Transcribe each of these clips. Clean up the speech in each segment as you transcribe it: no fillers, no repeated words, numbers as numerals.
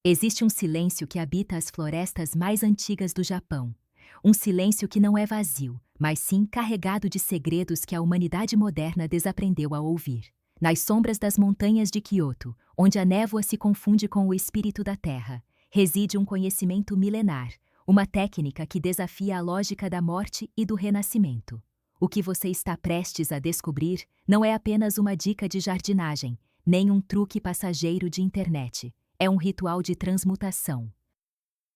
Existe um silêncio que habita as florestas mais antigas do Japão. Um silêncio que não é vazio, mas sim carregado de segredos que a humanidade moderna desaprendeu a ouvir. Nas sombras das montanhas de Kyoto, onde a névoa se confunde com o espírito da terra, reside um conhecimento milenar, uma técnica que desafia a lógica da morte e do renascimento. O que você está prestes a descobrir não é apenas uma dica de jardinagem, nem um truque passageiro de internet. É um ritual de transmutação.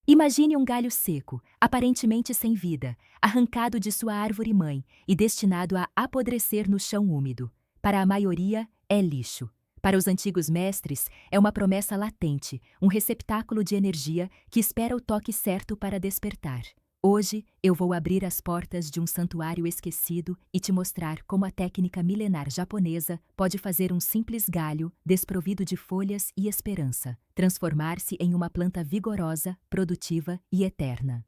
Imagine um galho seco, aparentemente sem vida, arrancado de sua árvore-mãe e destinado a apodrecer no chão úmido. Para a maioria, é lixo. Para os antigos mestres, é uma promessa latente, um receptáculo de energia que espera o toque certo para despertar. Hoje, eu vou abrir as portas de um santuário esquecido e te mostrar como a técnica milenar japonesa pode fazer um simples galho, desprovido de folhas e esperança, transformar-se em uma planta vigorosa, produtiva e eterna.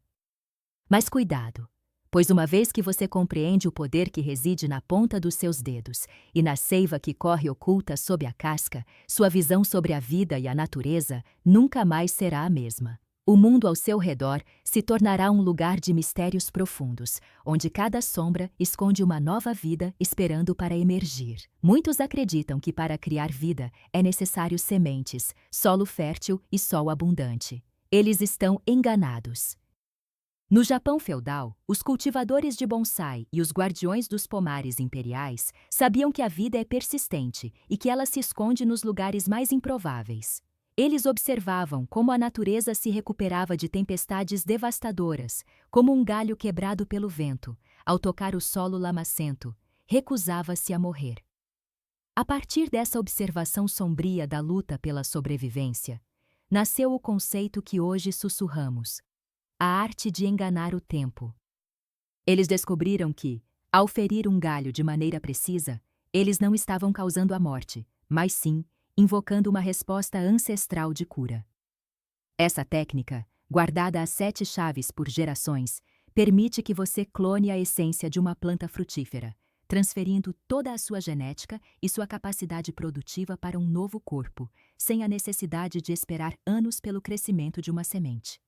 Mas cuidado, pois uma vez que você compreende o poder que reside na ponta dos seus dedos e na seiva que corre oculta sob a casca, sua visão sobre a vida e a natureza nunca mais será a mesma. O mundo ao seu redor se tornará um lugar de mistérios profundos, onde cada sombra esconde uma nova vida esperando para emergir. Muitos acreditam que para criar vida é necessário sementes, solo fértil e sol abundante. Eles estão enganados. No Japão feudal, os cultivadores de bonsai e os guardiões dos pomares imperiais sabiam que a vida é persistente e que ela se esconde nos lugares mais improváveis. Eles observavam como a natureza se recuperava de tempestades devastadoras, como um galho quebrado pelo vento, ao tocar o solo lamacento, recusava-se a morrer. A partir dessa observação sombria da luta pela sobrevivência, nasceu o conceito que hoje sussurramos: a arte de enganar o tempo. Eles descobriram que, ao ferir um galho de maneira precisa, eles não estavam causando a morte, mas sim invocando uma resposta ancestral de cura. Essa técnica, guardada às 7 chaves por gerações, permite que você clone a essência de uma planta frutífera, transferindo toda a sua genética e sua capacidade produtiva para um novo corpo, sem a necessidade de esperar anos pelo crescimento de uma semente.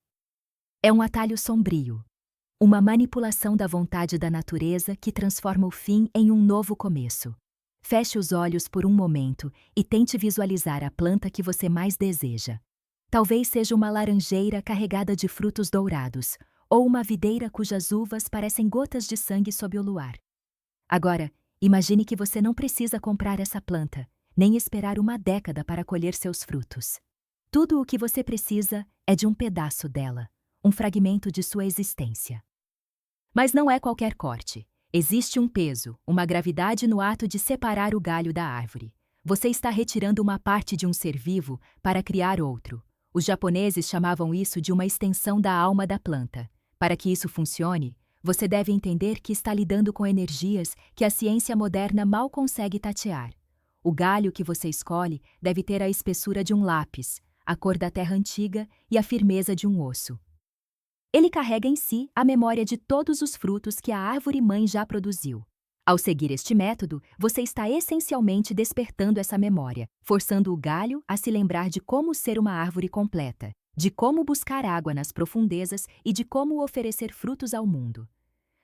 É um atalho sombrio, uma manipulação da vontade da natureza que transforma o fim em um novo começo. Feche os olhos por um momento e tente visualizar a planta que você mais deseja. Talvez seja uma laranjeira carregada de frutos dourados, ou uma videira cujas uvas parecem gotas de sangue sob o luar. Agora, imagine que você não precisa comprar essa planta, nem esperar uma década para colher seus frutos. Tudo o que você precisa é de um pedaço dela, um fragmento de sua existência. Mas não é qualquer corte. Existe um peso, uma gravidade no ato de separar o galho da árvore. Você está retirando uma parte de um ser vivo para criar outro. Os japoneses chamavam isso de uma extensão da alma da planta. Para que isso funcione, você deve entender que está lidando com energias que a ciência moderna mal consegue tatear. O galho que você escolhe deve ter a espessura de um lápis, a cor da terra antiga e a firmeza de um osso. Ele carrega em si a memória de todos os frutos que a árvore-mãe já produziu. Ao seguir este método, você está essencialmente despertando essa memória, forçando o galho a se lembrar de como ser uma árvore completa, de como buscar água nas profundezas e de como oferecer frutos ao mundo.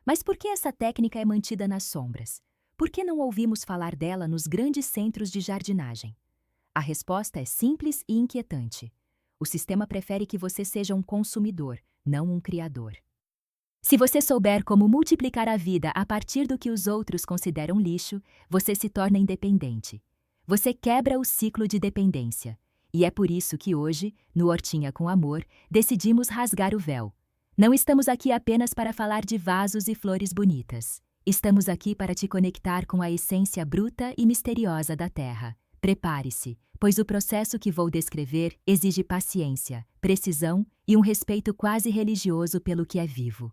Mas por que essa técnica é mantida nas sombras? Por que não ouvimos falar dela nos grandes centros de jardinagem? A resposta é simples e inquietante. O sistema prefere que você seja um consumidor, não um criador. Se você souber como multiplicar a vida a partir do que os outros consideram lixo, você se torna independente. Você quebra o ciclo de dependência. E é por isso que hoje, no Hortinha com Amor, decidimos rasgar o véu. Não estamos aqui apenas para falar de vasos e flores bonitas. Estamos aqui para te conectar com a essência bruta e misteriosa da terra. Prepare-se, pois o processo que vou descrever exige paciência, precisão e um respeito quase religioso pelo que é vivo.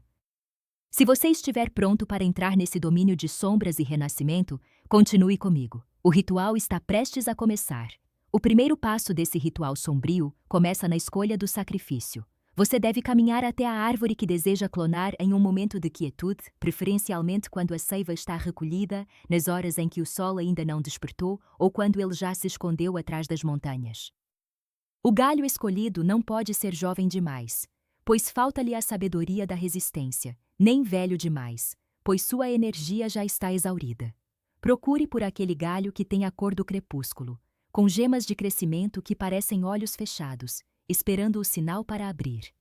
Se você estiver pronto para entrar nesse domínio de sombras e renascimento, continue comigo. O ritual está prestes a começar. O primeiro passo desse ritual sombrio começa na escolha do sacrifício. Você deve caminhar até a árvore que deseja clonar em um momento de quietude, preferencialmente quando a seiva está recolhida, nas horas em que o sol ainda não despertou ou quando ele já se escondeu atrás das montanhas. O galho escolhido não pode ser jovem demais, pois falta-lhe a sabedoria da resistência, nem velho demais, pois sua energia já está exaurida. Procure por aquele galho que tem a cor do crepúsculo, com gemas de crescimento que parecem olhos fechados, esperando o sinal para abrir.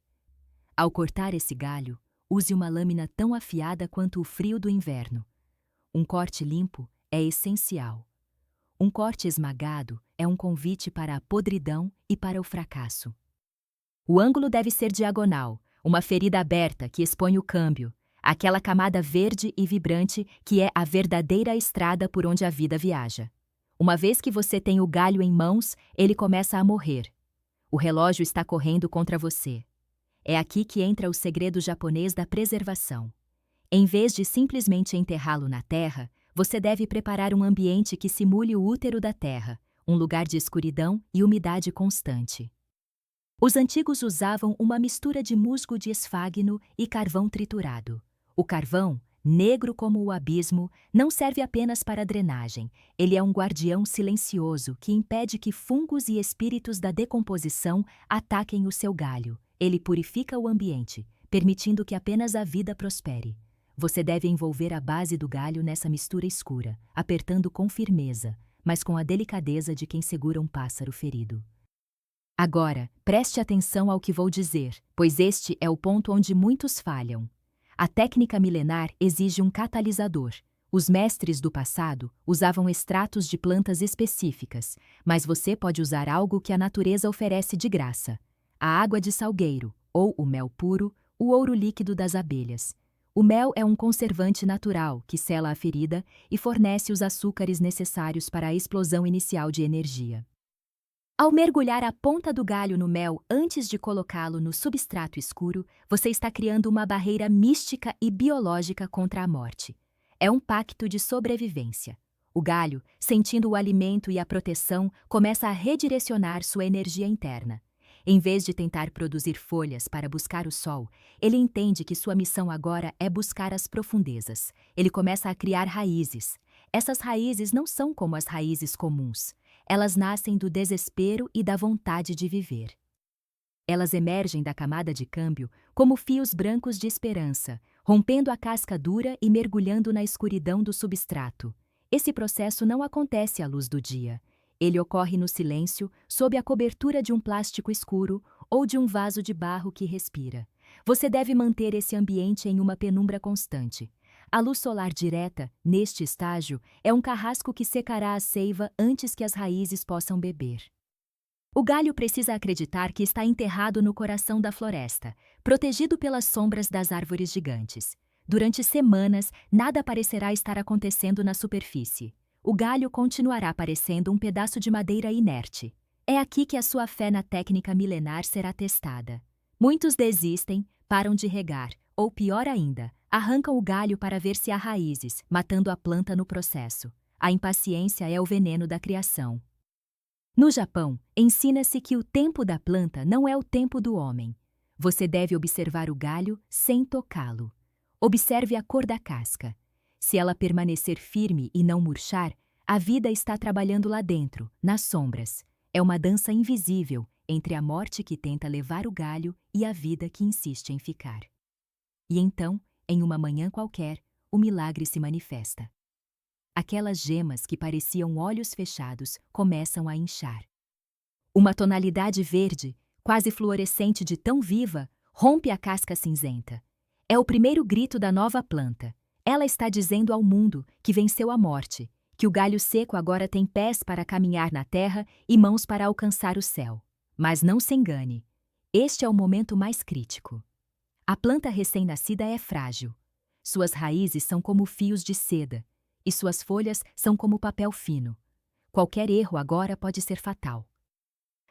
Ao cortar esse galho, use uma lâmina tão afiada quanto o frio do inverno. Um corte limpo é essencial. Um corte esmagado é um convite para a podridão e para o fracasso. O ângulo deve ser diagonal, uma ferida aberta que expõe o câmbio, aquela camada verde e vibrante que é a verdadeira estrada por onde a vida viaja. Uma vez que você tem o galho em mãos, ele começa a morrer. O relógio está correndo contra você. É aqui que entra o segredo japonês da preservação. Em vez de simplesmente enterrá-lo na terra, você deve preparar um ambiente que simule o útero da terra, um lugar de escuridão e umidade constante. Os antigos usavam uma mistura de musgo de esfagno e carvão triturado. O carvão, negro como o abismo, não serve apenas para drenagem, ele é um guardião silencioso que impede que fungos e espíritos da decomposição ataquem o seu galho. Ele purifica o ambiente, permitindo que apenas a vida prospere. Você deve envolver a base do galho nessa mistura escura, apertando com firmeza, mas com a delicadeza de quem segura um pássaro ferido. Agora, preste atenção ao que vou dizer, pois este é o ponto onde muitos falham. A técnica milenar exige um catalisador. Os mestres do passado usavam extratos de plantas específicas, mas você pode usar algo que a natureza oferece de graça: a água de salgueiro, ou o mel puro, o ouro líquido das abelhas. O mel é um conservante natural que sela a ferida e fornece os açúcares necessários para a explosão inicial de energia. Ao mergulhar a ponta do galho no mel antes de colocá-lo no substrato escuro, você está criando uma barreira mística e biológica contra a morte. É um pacto de sobrevivência. O galho, sentindo o alimento e a proteção, começa a redirecionar sua energia interna. Em vez de tentar produzir folhas para buscar o sol, ele entende que sua missão agora é buscar as profundezas. Ele começa a criar raízes. Essas raízes não são como as raízes comuns. Elas nascem do desespero e da vontade de viver. Elas emergem da camada de câmbio como fios brancos de esperança, rompendo a casca dura e mergulhando na escuridão do substrato. Esse processo não acontece à luz do dia. Ele ocorre no silêncio, sob a cobertura de um plástico escuro ou de um vaso de barro que respira. Você deve manter esse ambiente em uma penumbra constante. A luz solar direta, neste estágio, é um carrasco que secará a seiva antes que as raízes possam beber. O galho precisa acreditar que está enterrado no coração da floresta, protegido pelas sombras das árvores gigantes. Durante semanas, nada parecerá estar acontecendo na superfície. O galho continuará parecendo um pedaço de madeira inerte. É aqui que a sua fé na técnica milenar será testada. Muitos desistem, param de regar, ou pior ainda, arrancam o galho para ver se há raízes, matando a planta no processo. A impaciência é o veneno da criação. No Japão, ensina-se que o tempo da planta não é o tempo do homem. Você deve observar o galho sem tocá-lo. Observe a cor da casca. Se ela permanecer firme e não murchar, a vida está trabalhando lá dentro, nas sombras. É uma dança invisível entre a morte que tenta levar o galho e a vida que insiste em ficar. E então, em uma manhã qualquer, o milagre se manifesta. Aquelas gemas que pareciam olhos fechados começam a inchar. Uma tonalidade verde, quase fluorescente de tão viva, rompe a casca cinzenta. É o primeiro grito da nova planta. Ela está dizendo ao mundo que venceu a morte, que o galho seco agora tem pés para caminhar na terra e mãos para alcançar o céu. Mas não se engane, este é o momento mais crítico. A planta recém-nascida é frágil. Suas raízes são como fios de seda, e suas folhas são como papel fino. Qualquer erro agora pode ser fatal.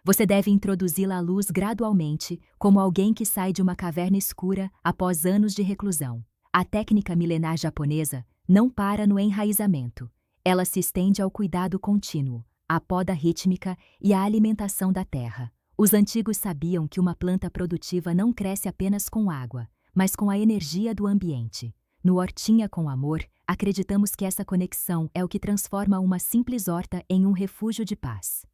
Você deve introduzi-la à luz gradualmente, como alguém que sai de uma caverna escura após anos de reclusão. A técnica milenar japonesa não para no enraizamento. Ela se estende ao cuidado contínuo, à poda rítmica e à alimentação da terra. Os antigos sabiam que uma planta produtiva não cresce apenas com água, mas com a energia do ambiente. No Hortinha com Amor, acreditamos que essa conexão é o que transforma uma simples horta em um refúgio de paz.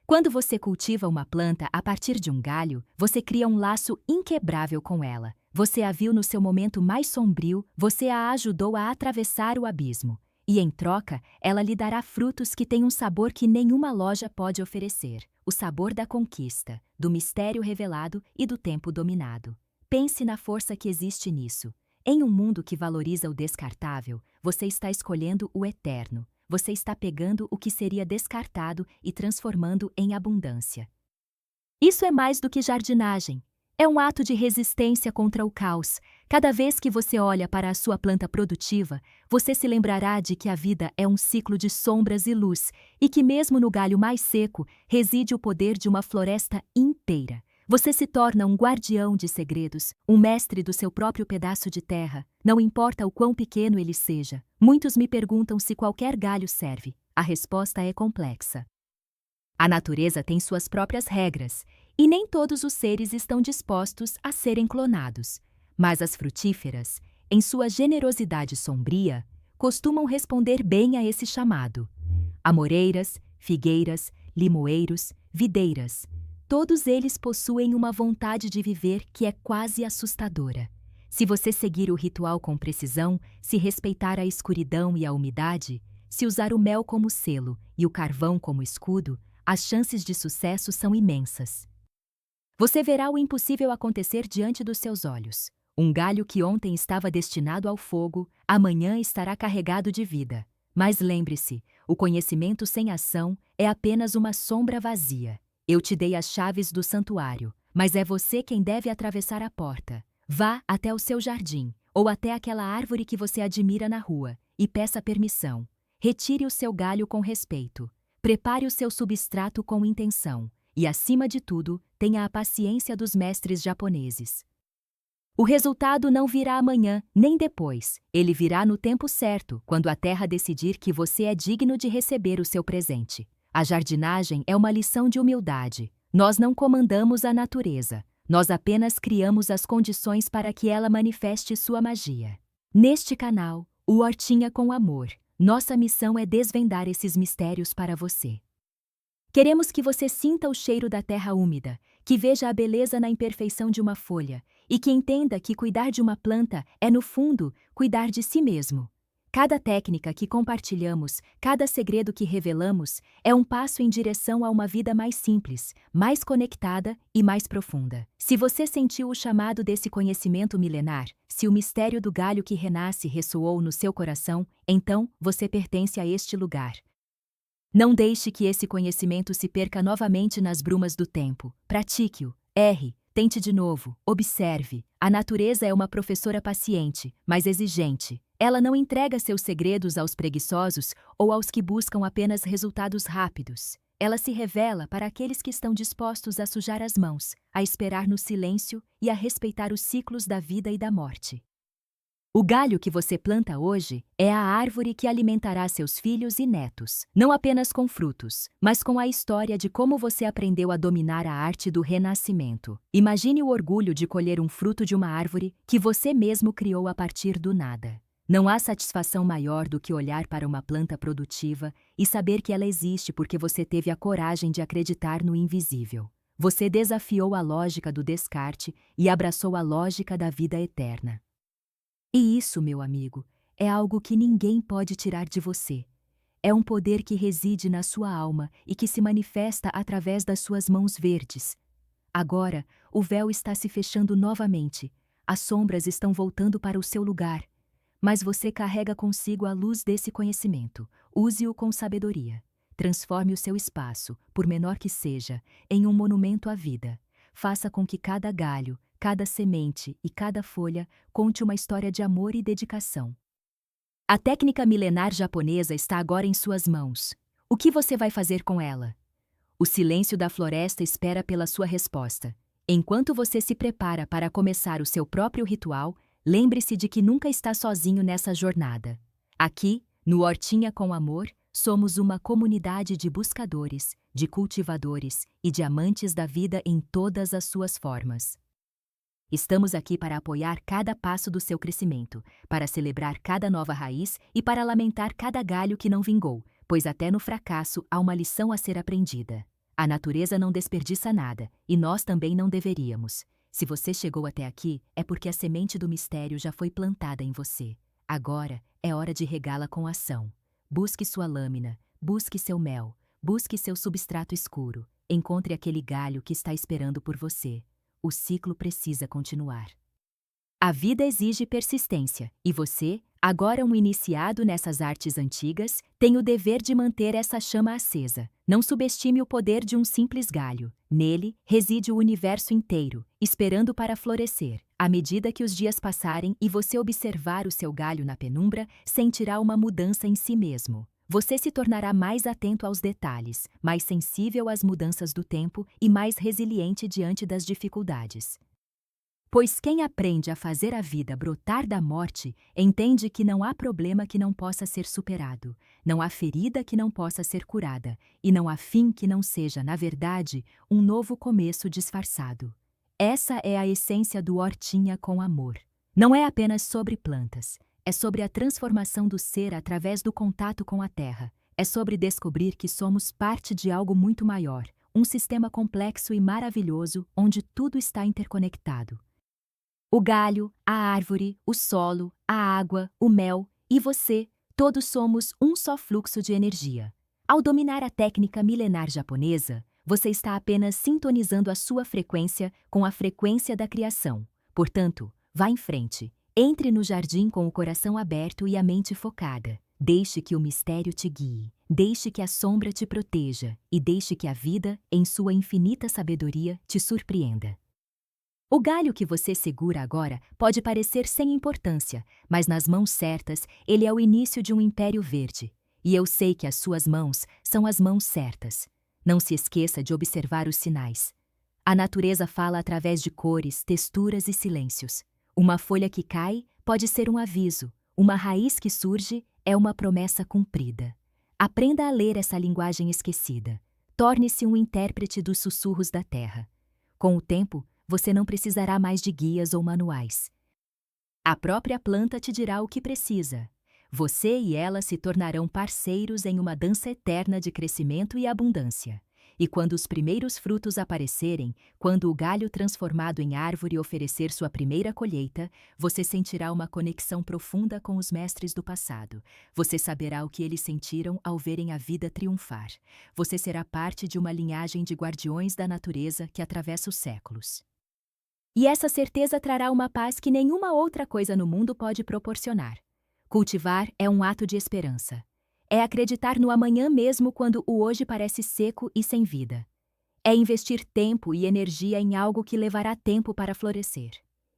Quando você cultiva uma planta a partir de um galho, você cria um laço inquebrável com ela. Você a viu no seu momento mais sombrio, você a ajudou a atravessar o abismo. E em troca, ela lhe dará frutos que têm um sabor que nenhuma loja pode oferecer: o sabor da conquista, do mistério revelado e do tempo dominado. Pense na força que existe nisso. Em um mundo que valoriza o descartável, você está escolhendo o eterno. Você está pegando o que seria descartado e transformando em abundância. Isso é mais do que jardinagem. É um ato de resistência contra o caos. Cada vez que você olha para a sua planta produtiva, você se lembrará de que a vida é um ciclo de sombras e luz, e que mesmo no galho mais seco reside o poder de uma floresta inteira. Você se torna um guardião de segredos, um mestre do seu próprio pedaço de terra, não importa o quão pequeno ele seja. Muitos me perguntam se qualquer galho serve. A resposta é complexa. A natureza tem suas próprias regras, e nem todos os seres estão dispostos a serem clonados. Mas as frutíferas, em sua generosidade sombria, costumam responder bem a esse chamado. Amoreiras, figueiras, limoeiros, videiras. Todos eles possuem uma vontade de viver que é quase assustadora. Se você seguir o ritual com precisão, se respeitar a escuridão e a umidade, se usar o mel como selo e o carvão como escudo, as chances de sucesso são imensas. Você verá o impossível acontecer diante dos seus olhos. Um galho que ontem estava destinado ao fogo, amanhã estará carregado de vida. Mas lembre-se, o conhecimento sem ação é apenas uma sombra vazia. Eu te dei as chaves do santuário, mas é você quem deve atravessar a porta. Vá até o seu jardim, ou até aquela árvore que você admira na rua, e peça permissão. Retire o seu galho com respeito. Prepare o seu substrato com intenção. E, acima de tudo, tenha a paciência dos mestres japoneses. O resultado não virá amanhã, nem depois. Ele virá no tempo certo, quando a terra decidir que você é digno de receber o seu presente. A jardinagem é uma lição de humildade. Nós não comandamos a natureza. Nós apenas criamos as condições para que ela manifeste sua magia. Neste canal, o Hortinha com Amor, nossa missão é desvendar esses mistérios para você. Queremos que você sinta o cheiro da terra úmida, que veja a beleza na imperfeição de uma folha e que entenda que cuidar de uma planta é, no fundo, cuidar de si mesmo. Cada técnica que compartilhamos, cada segredo que revelamos, é um passo em direção a uma vida mais simples, mais conectada e mais profunda. Se você sentiu o chamado desse conhecimento milenar, se o mistério do galho que renasce ressoou no seu coração, então você pertence a este lugar. Não deixe que esse conhecimento se perca novamente nas brumas do tempo. Pratique-o. Erre. Tente de novo. Observe. A natureza é uma professora paciente, mas exigente. Ela não entrega seus segredos aos preguiçosos ou aos que buscam apenas resultados rápidos. Ela se revela para aqueles que estão dispostos a sujar as mãos, a esperar no silêncio e a respeitar os ciclos da vida e da morte. O galho que você planta hoje é a árvore que alimentará seus filhos e netos, não apenas com frutos, mas com a história de como você aprendeu a dominar a arte do renascimento. Imagine o orgulho de colher um fruto de uma árvore que você mesmo criou a partir do nada. Não há satisfação maior do que olhar para uma planta produtiva e saber que ela existe porque você teve a coragem de acreditar no invisível. Você desafiou a lógica do descarte e abraçou a lógica da vida eterna. E isso, meu amigo, é algo que ninguém pode tirar de você. É um poder que reside na sua alma e que se manifesta através das suas mãos verdes. Agora, o véu está se fechando novamente. As sombras estão voltando para o seu lugar. Mas você carrega consigo a luz desse conhecimento. Use-o com sabedoria. Transforme o seu espaço, por menor que seja, em um monumento à vida. Faça com que cada galho, cada semente e cada folha conte uma história de amor e dedicação. A técnica milenar japonesa está agora em suas mãos. O que você vai fazer com ela? O silêncio da floresta espera pela sua resposta. Enquanto você se prepara para começar o seu próprio ritual, lembre-se de que nunca está sozinho nessa jornada. Aqui, no Hortinha com Amor, somos uma comunidade de buscadores, de cultivadores e de amantes da vida em todas as suas formas. Estamos aqui para apoiar cada passo do seu crescimento, para celebrar cada nova raiz e para lamentar cada galho que não vingou, pois até no fracasso há uma lição a ser aprendida. A natureza não desperdiça nada, e nós também não deveríamos. Se você chegou até aqui, é porque a semente do mistério já foi plantada em você. Agora é hora de regá-la com ação. Busque sua lâmina, busque seu mel, busque seu substrato escuro. Encontre aquele galho que está esperando por você. O ciclo precisa continuar. A vida exige persistência, e você, agora um iniciado nessas artes antigas, tem o dever de manter essa chama acesa. Não subestime o poder de um simples galho. Nele reside o universo inteiro, esperando para florescer. À medida que os dias passarem e você observar o seu galho na penumbra, sentirá uma mudança em si mesmo. Você se tornará mais atento aos detalhes, mais sensível às mudanças do tempo e mais resiliente diante das dificuldades. Pois quem aprende a fazer a vida brotar da morte, entende que não há problema que não possa ser superado, não há ferida que não possa ser curada, e não há fim que não seja, na verdade, um novo começo disfarçado. Essa é a essência do Hortinha com Amor. Não é apenas sobre plantas, é sobre a transformação do ser através do contato com a terra. É sobre descobrir que somos parte de algo muito maior, um sistema complexo e maravilhoso onde tudo está interconectado. O galho, a árvore, o solo, a água, o mel e você, todos somos um só fluxo de energia. Ao dominar a técnica milenar japonesa, você está apenas sintonizando a sua frequência com a frequência da criação. Portanto, vá em frente. Entre no jardim com o coração aberto e a mente focada. Deixe que o mistério te guie. Deixe que a sombra te proteja. E deixe que a vida, em sua infinita sabedoria, te surpreenda. O galho que você segura agora pode parecer sem importância, mas nas mãos certas, ele é o início de um império verde. E eu sei que as suas mãos são as mãos certas. Não se esqueça de observar os sinais. A natureza fala através de cores, texturas e silêncios. Uma folha que cai pode ser um aviso. Uma raiz que surge é uma promessa cumprida. Aprenda a ler essa linguagem esquecida. Torne-se um intérprete dos sussurros da terra. Com o tempo, você não precisará mais de guias ou manuais. A própria planta te dirá o que precisa. Você e ela se tornarão parceiros em uma dança eterna de crescimento e abundância. E quando os primeiros frutos aparecerem, quando o galho transformado em árvore oferecer sua primeira colheita, você sentirá uma conexão profunda com os mestres do passado. Você saberá o que eles sentiram ao verem a vida triunfar. Você será parte de uma linhagem de guardiões da natureza que atravessa os séculos. E essa certeza trará uma paz que nenhuma outra coisa no mundo pode proporcionar. Cultivar é um ato de esperança. É acreditar no amanhã mesmo quando o hoje parece seco e sem vida. É investir tempo e energia em algo que levará tempo para florescer.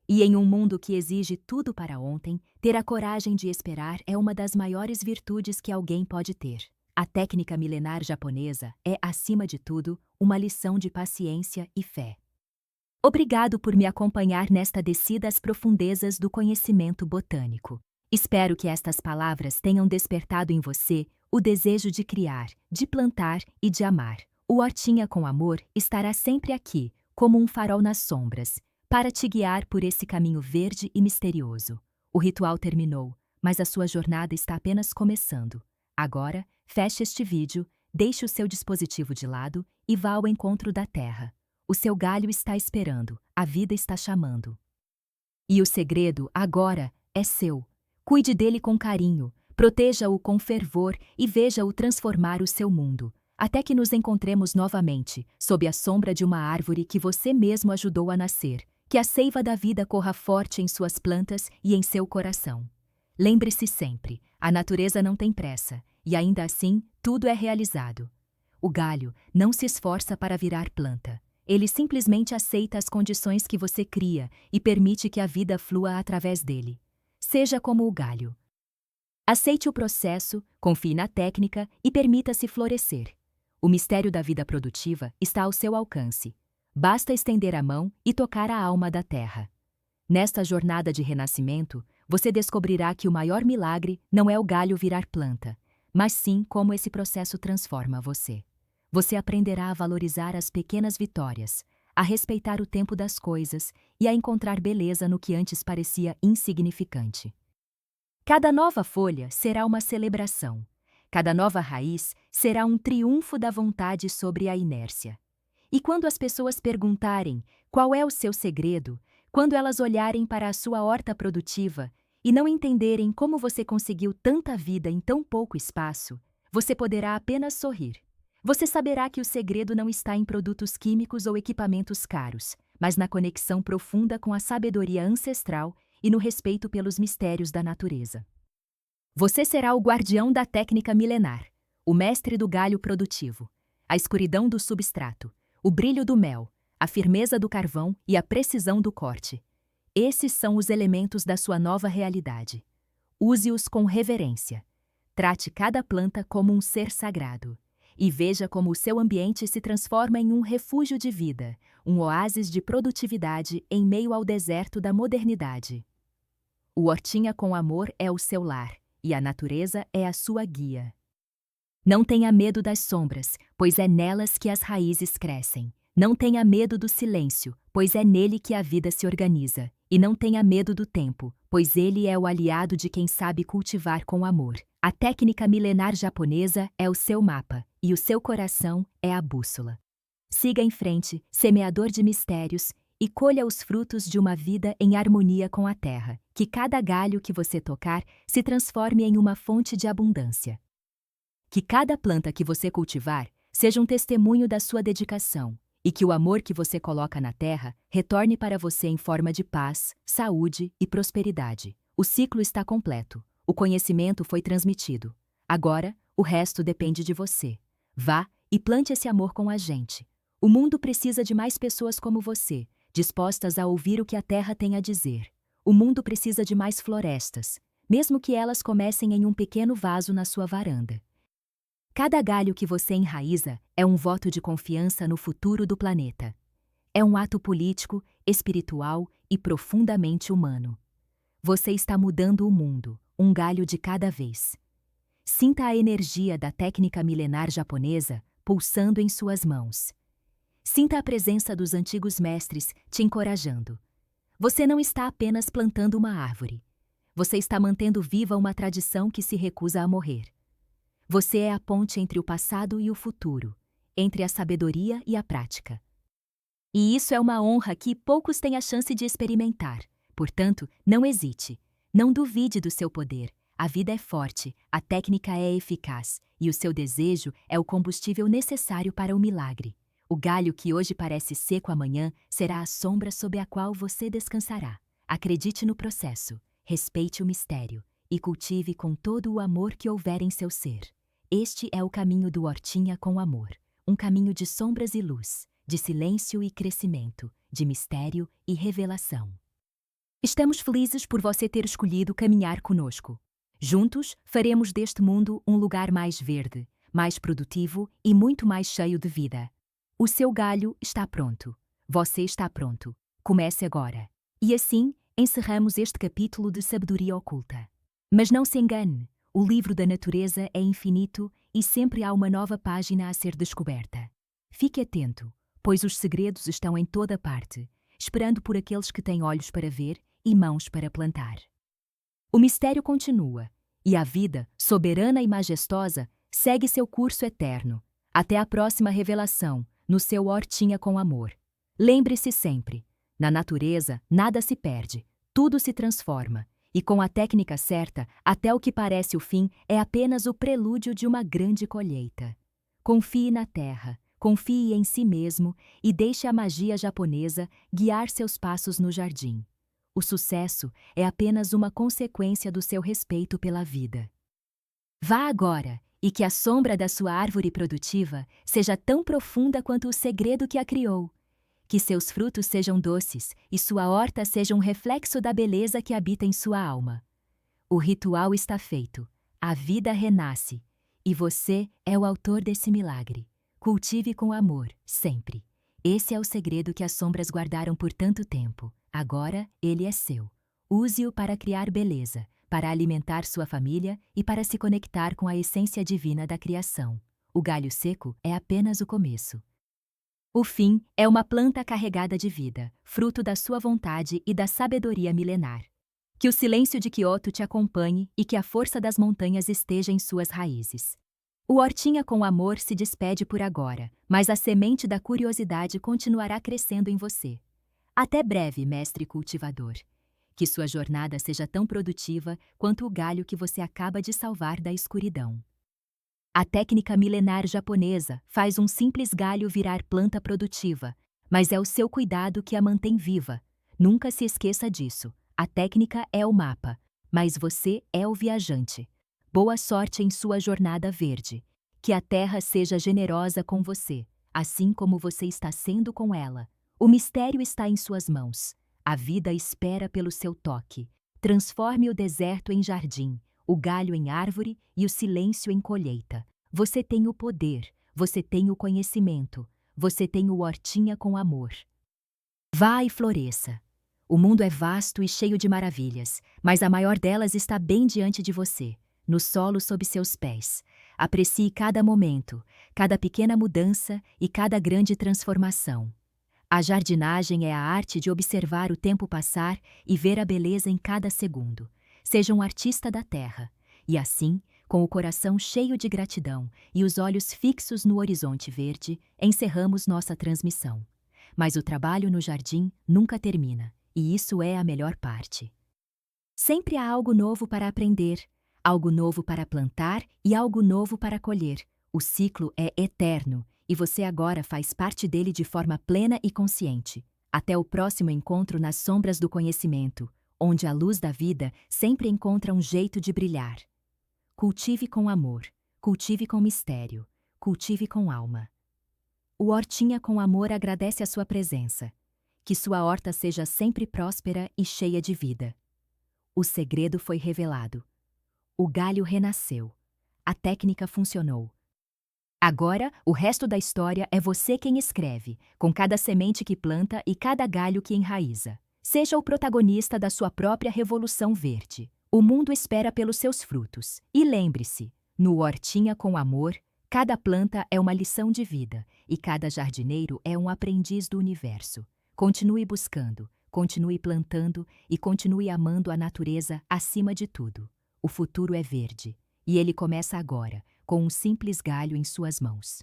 E em um mundo que exige tudo para ontem, ter a coragem de esperar é uma das maiores virtudes que alguém pode ter. A técnica milenar japonesa é, acima de tudo, uma lição de paciência e fé. Obrigado por me acompanhar nesta descida às profundezas do conhecimento botânico. Espero que estas palavras tenham despertado em você o desejo de criar, de plantar e de amar. O Hortinha com Amor estará sempre aqui, como um farol nas sombras, para te guiar por esse caminho verde e misterioso. O ritual terminou, mas a sua jornada está apenas começando. Agora, feche este vídeo, deixe o seu dispositivo de lado e vá ao encontro da Terra. O seu galho está esperando, a vida está chamando. E o segredo, agora, é seu. Cuide dele com carinho, proteja-o com fervor e veja-o transformar o seu mundo, até que nos encontremos novamente, sob a sombra de uma árvore que você mesmo ajudou a nascer. Que a seiva da vida corra forte em suas plantas e em seu coração. Lembre-se sempre, a natureza não tem pressa, e ainda assim, tudo é realizado. O galho não se esforça para virar planta. Ele simplesmente aceita as condições que você cria e permite que a vida flua através dele. Seja como o galho. Aceite o processo, confie na técnica e permita-se florescer. O mistério da vida produtiva está ao seu alcance. Basta estender a mão e tocar a alma da terra. Nesta jornada de renascimento, você descobrirá que o maior milagre não é o galho virar planta, mas sim como esse processo transforma você. Você aprenderá a valorizar as pequenas vitórias, a respeitar o tempo das coisas e a encontrar beleza no que antes parecia insignificante. Cada nova folha será uma celebração. Cada nova raiz será um triunfo da vontade sobre a inércia. E quando as pessoas perguntarem qual é o seu segredo, quando elas olharem para a sua horta produtiva e não entenderem como você conseguiu tanta vida em tão pouco espaço, você poderá apenas sorrir. Você saberá que o segredo não está em produtos químicos ou equipamentos caros, mas na conexão profunda com a sabedoria ancestral e no respeito pelos mistérios da natureza. Você será o guardião da técnica milenar, o mestre do galho produtivo, a escuridão do substrato, o brilho do mel, a firmeza do carvão e a precisão do corte. Esses são os elementos da sua nova realidade. Use-os com reverência. Trate cada planta como um ser sagrado. E veja como o seu ambiente se transforma em um refúgio de vida, um oásis de produtividade em meio ao deserto da modernidade. O Hortinha com Amor é o seu lar, e a natureza é a sua guia. Não tenha medo das sombras, pois é nelas que as raízes crescem. Não tenha medo do silêncio, pois é nele que a vida se organiza. E não tenha medo do tempo, pois ele é o aliado de quem sabe cultivar com amor. A técnica milenar japonesa é o seu mapa, e o seu coração é a bússola. Siga em frente, semeador de mistérios, e colha os frutos de uma vida em harmonia com a terra. Que cada galho que você tocar se transforme em uma fonte de abundância. Que cada planta que você cultivar seja um testemunho da sua dedicação, e que o amor que você coloca na terra retorne para você em forma de paz, saúde e prosperidade. O ciclo está completo. O conhecimento foi transmitido. Agora, o resto depende de você. Vá e plante esse amor com a gente. O mundo precisa de mais pessoas como você, dispostas a ouvir o que a terra tem a dizer. O mundo precisa de mais florestas, mesmo que elas comecem em um pequeno vaso na sua varanda. Cada galho que você enraiza é um voto de confiança no futuro do planeta. É um ato político, espiritual e profundamente humano. Você está mudando o mundo, um galho de cada vez. Sinta a energia da técnica milenar japonesa pulsando em suas mãos. Sinta a presença dos antigos mestres te encorajando. Você não está apenas plantando uma árvore. Você está mantendo viva uma tradição que se recusa a morrer. Você é a ponte entre o passado e o futuro, entre a sabedoria e a prática. E isso é uma honra que poucos têm a chance de experimentar. Portanto, não hesite. Não duvide do seu poder. A vida é forte, a técnica é eficaz, e o seu desejo é o combustível necessário para o milagre. O galho que hoje parece seco amanhã será a sombra sob a qual você descansará. Acredite no processo, respeite o mistério e cultive com todo o amor que houver em seu ser. Este é o caminho do Hortinha com Amor, um caminho de sombras e luz, de silêncio e crescimento, de mistério e revelação. Estamos felizes por você ter escolhido caminhar conosco. Juntos, faremos deste mundo um lugar mais verde, mais produtivo e muito mais cheio de vida. O seu galho está pronto. Você está pronto. Comece agora. E assim, encerramos este capítulo de Sabedoria Oculta. Mas não se engane. O livro da natureza é infinito e sempre há uma nova página a ser descoberta. Fique atento, pois os segredos estão em toda parte, esperando por aqueles que têm olhos para ver e mãos para plantar. O mistério continua, e a vida, soberana e majestosa, segue seu curso eterno. Até a próxima revelação, no seu Hortinha com Amor. Lembre-se sempre, na natureza nada se perde, tudo se transforma. E com a técnica certa, até o que parece o fim é apenas o prelúdio de uma grande colheita. Confie na terra, confie em si mesmo e deixe a magia japonesa guiar seus passos no jardim. O sucesso é apenas uma consequência do seu respeito pela vida. Vá agora e que a sombra da sua árvore produtiva seja tão profunda quanto o segredo que a criou. Que seus frutos sejam doces e sua horta seja um reflexo da beleza que habita em sua alma. O ritual está feito, a vida renasce, e você é o autor desse milagre. Cultive com amor, sempre. Esse é o segredo que as sombras guardaram por tanto tempo. Agora ele é seu. Use-o para criar beleza, para alimentar sua família e para se conectar com a essência divina da criação. O galho seco é apenas o começo. O fim é uma planta carregada de vida, fruto da sua vontade e da sabedoria milenar. Que o silêncio de Kyoto te acompanhe e que a força das montanhas esteja em suas raízes. O Hortinha com Amor se despede por agora, mas a semente da curiosidade continuará crescendo em você. Até breve, mestre cultivador. Que sua jornada seja tão produtiva quanto o galho que você acaba de salvar da escuridão. A técnica milenar japonesa faz um simples galho virar planta produtiva, mas é o seu cuidado que a mantém viva. Nunca se esqueça disso. A técnica é o mapa, mas você é o viajante. Boa sorte em sua jornada verde. Que a terra seja generosa com você, assim como você está sendo com ela. O mistério está em suas mãos. A vida espera pelo seu toque. Transforme o deserto em jardim, o galho em árvore e o silêncio em colheita. Você tem o poder, você tem o conhecimento, você tem o Hortinha com Amor. Vá e floresça. O mundo é vasto e cheio de maravilhas, mas a maior delas está bem diante de você, no solo sob seus pés. Aprecie cada momento, cada pequena mudança e cada grande transformação. A jardinagem é a arte de observar o tempo passar e ver a beleza em cada segundo. Seja um artista da terra. E assim, com o coração cheio de gratidão e os olhos fixos no horizonte verde, encerramos nossa transmissão. Mas o trabalho no jardim nunca termina, e isso é a melhor parte. Sempre há algo novo para aprender, algo novo para plantar e algo novo para colher. O ciclo é eterno, e você agora faz parte dele de forma plena e consciente. Até o próximo encontro nas sombras do conhecimento, onde a luz da vida sempre encontra um jeito de brilhar. Cultive com amor, cultive com mistério, cultive com alma. O Hortinha com Amor agradece a sua presença. Que sua horta seja sempre próspera e cheia de vida. O segredo foi revelado. O galho renasceu. A técnica funcionou. Agora, o resto da história é você quem escreve, com cada semente que planta e cada galho que enraiza. Seja o protagonista da sua própria revolução verde. O mundo espera pelos seus frutos. E lembre-se, no Hortinha com Amor, cada planta é uma lição de vida e cada jardineiro é um aprendiz do universo. Continue buscando, continue plantando e continue amando a natureza acima de tudo. O futuro é verde e ele começa agora, com um simples galho em suas mãos.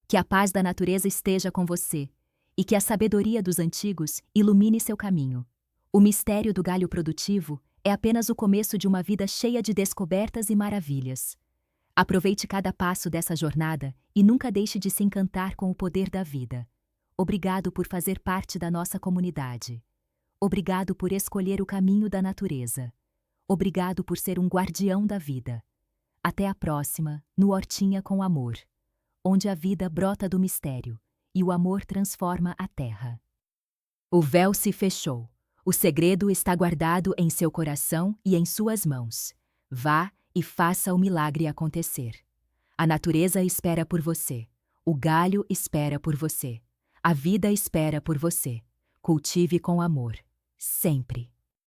Que a paz da natureza esteja com você e que a sabedoria dos antigos ilumine seu caminho. O mistério do galho produtivo é apenas o começo de uma vida cheia de descobertas e maravilhas. Aproveite cada passo dessa jornada e nunca deixe de se encantar com o poder da vida. Obrigado por fazer parte da nossa comunidade. Obrigado por escolher o caminho da natureza. Obrigado por ser um guardião da vida. Até a próxima, no Hortinha com Amor, onde a vida brota do mistério e o amor transforma a terra. O véu se fechou. O segredo está guardado em seu coração e em suas mãos. Vá e faça o milagre acontecer. A natureza espera por você. O galho espera por você. A vida espera por você. Cultive com amor. Sempre.